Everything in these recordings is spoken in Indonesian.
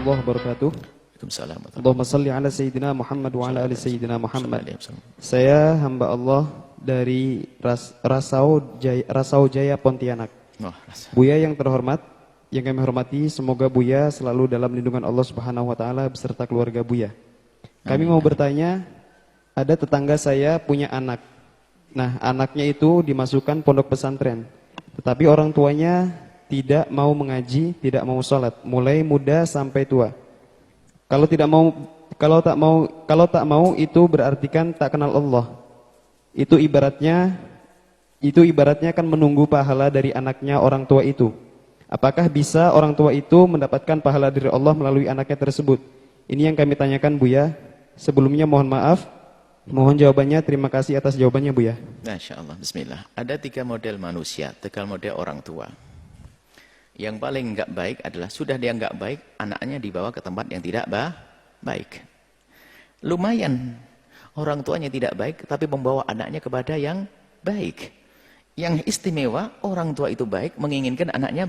warahmatullahi wabarakatuh. Waalaikumsalam. Allahumma salli ala Sayyidina Muhammad wa ala ali Sayyidina Muhammad. Saya hamba Allah dari Rasau Jaya Pontianak. Buya yang terhormat, yang kami hormati, semoga Buya selalu dalam lindungan Allah Subhanahu wa taala beserta keluarga Buya. Kami mau bertanya, ada tetangga saya punya anak. Nah, anaknya itu dimasukkan pondok pesantren. Tetapi orang tuanya tidak mau mengaji, tidak mau sholat, mulai muda sampai tua. Kalau tak mau itu berarti kan tak kenal Allah. Itu ibaratnya kan menunggu pahala dari anaknya orang tua itu. Apakah bisa orang tua itu mendapatkan pahala dari Allah melalui anaknya tersebut? Ini yang kami tanyakan, Buya. Sebelumnya mohon maaf, mohon jawabannya. Terima kasih atas jawabannya, Buya. Masya Allah, bismillah. Ada 3 model manusia, 3 model orang tua. Yang paling enggak baik adalah sudah dia enggak baik, anaknya dibawa ke tempat yang tidak baik. Lumayan orang tuanya tidak baik, tapi membawa anaknya kepada yang baik. Yang istimewa, orang tua itu baik, menginginkan anaknya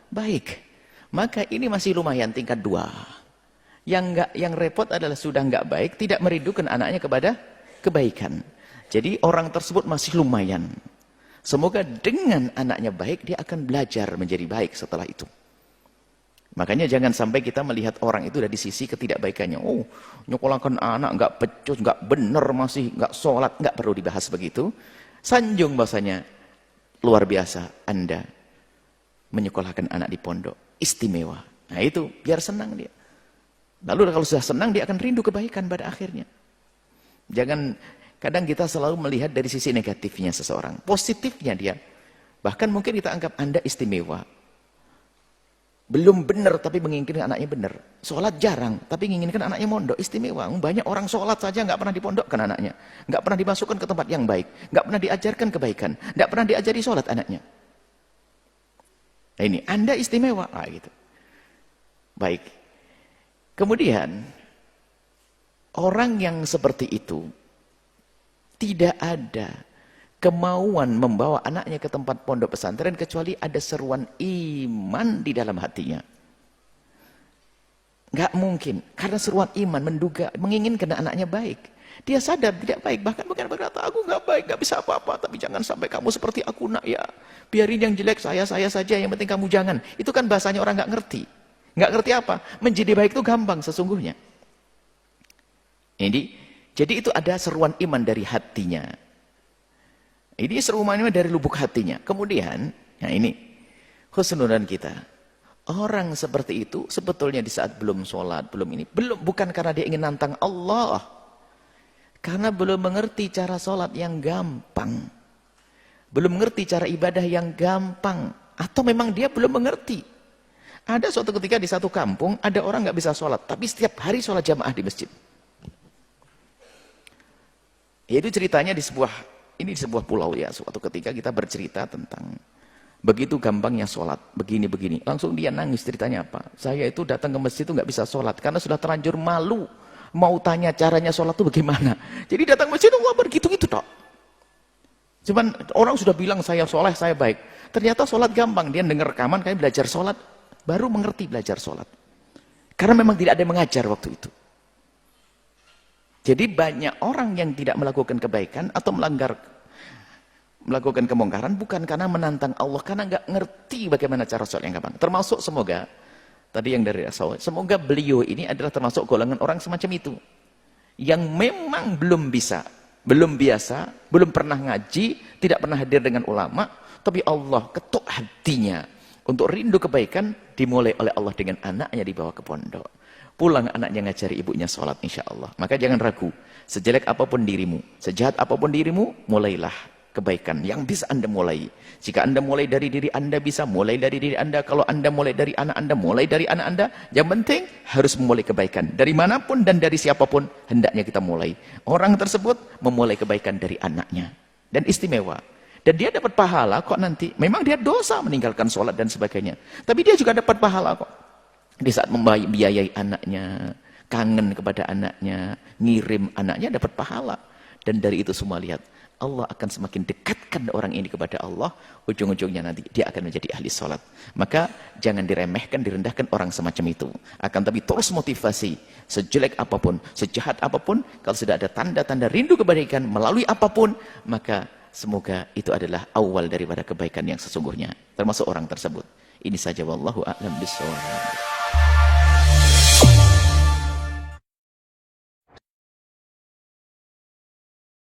baik. Maka ini masih lumayan tingkat 2. Yang repot adalah sudah enggak baik, tidak merindukan anaknya kepada kebaikan. Jadi orang tersebut masih lumayan. Semoga dengan anaknya baik, dia akan belajar menjadi baik setelah itu. Makanya jangan sampai kita melihat orang itu dari sisi ketidakbaikannya. Oh, nyekolahkan anak nggak pecus, nggak bener, masih nggak sholat, nggak perlu dibahas begitu. Sanjung bahasanya, luar biasa Anda menyekolahkan anak di pondok, istimewa. Nah itu, biar senang dia. Lalu kalau sudah senang, dia akan rindu kebaikan pada akhirnya. Jangan... Kadang kita selalu melihat dari sisi negatifnya seseorang. Positifnya dia. Bahkan mungkin kita anggap Anda istimewa. Belum benar tapi menginginkan anaknya benar. Sholat jarang tapi menginginkan anaknya mondok. Istimewa. Banyak orang sholat saja nggak pernah dipondokkan anaknya. Nggak pernah dimasukkan ke tempat yang baik. Nggak pernah diajarkan kebaikan. Nggak pernah diajari sholat anaknya. Nah ini, Anda istimewa. Ah, gitu. Baik. Kemudian, orang yang seperti itu, tidak ada kemauan membawa anaknya ke tempat pondok pesantren kecuali ada seruan iman di dalam hatinya. Nggak mungkin, karena seruan iman menginginkan anaknya baik. Dia sadar tidak baik, bahkan mungkin berkata, aku nggak baik, nggak bisa apa-apa, tapi jangan sampai kamu seperti aku nak ya. Biarin yang jelek saya saja, yang penting kamu jangan. Itu kan bahasanya orang nggak ngerti. Nggak ngerti apa? Menjadi baik itu gampang sesungguhnya. Jadi itu ada seruan iman dari hatinya. Ini seruan iman dari lubuk hatinya. Kemudian, nah ini khusnudan kita. Orang seperti itu sebetulnya di saat belum sholat, bukan karena dia ingin nantang Allah. Karena belum mengerti cara sholat yang gampang. Belum mengerti cara ibadah yang gampang. Atau memang dia belum mengerti. Ada suatu ketika di satu kampung, ada orang nggak bisa sholat. Tapi setiap hari sholat jamaah di masjid. Itu ceritanya di sebuah pulau ya. Suatu ketika kita bercerita tentang begitu gampangnya sholat, begini-begini. Langsung dia nangis, ceritanya apa? Saya itu datang ke masjid itu nggak bisa sholat karena sudah terlanjur malu. Mau tanya caranya sholat itu bagaimana? Jadi datang ke masjid itu begitu-gitu tok. Cuman orang sudah bilang saya soleh, saya baik. Ternyata sholat gampang. Dia dengar rekaman, kayak belajar sholat, baru mengerti belajar sholat. Karena memang tidak ada yang mengajar waktu itu. Jadi banyak orang yang tidak melakukan kebaikan atau melakukan kemungkaran bukan karena menantang Allah, karena nggak ngerti bagaimana cara sholat yang gampang. Termasuk semoga tadi yang dari Rasul, semoga beliau ini adalah termasuk golongan orang semacam itu yang memang belum bisa, belum biasa, belum pernah ngaji, tidak pernah hadir dengan ulama, tapi Allah ketuk hatinya untuk rindu kebaikan, dimulai oleh Allah dengan anaknya dibawa ke pondok. Pulang anaknya ngajari ibunya sholat insya Allah. Maka jangan ragu. Sejelek apapun dirimu, sejahat apapun dirimu, mulailah kebaikan yang bisa Anda mulai. Jika Anda mulai dari diri Anda, bisa mulai dari diri Anda. Kalau Anda mulai dari anak Anda, mulai dari anak Anda. Yang penting harus memulai kebaikan. Dari manapun dan dari siapapun, hendaknya kita mulai. Orang tersebut memulai kebaikan dari anaknya. Dan istimewa. Dan dia dapat pahala kok nanti. Memang dia dosa meninggalkan sholat dan sebagainya. Tapi dia juga dapat pahala kok. Di saat membiayai anaknya, kangen kepada anaknya, ngirim anaknya, dapat pahala. Dan dari itu semua lihat, Allah akan semakin dekatkan orang ini kepada Allah, ujung-ujungnya nanti dia akan menjadi ahli sholat. Maka jangan diremehkan, direndahkan orang semacam itu. Akan tapi terus motivasi, sejelek apapun, sejahat apapun, kalau sudah ada tanda-tanda rindu kebaikan melalui apapun, maka semoga itu adalah awal daripada kebaikan yang sesungguhnya, termasuk orang tersebut. Ini saja, wallahu a'lam bishawab.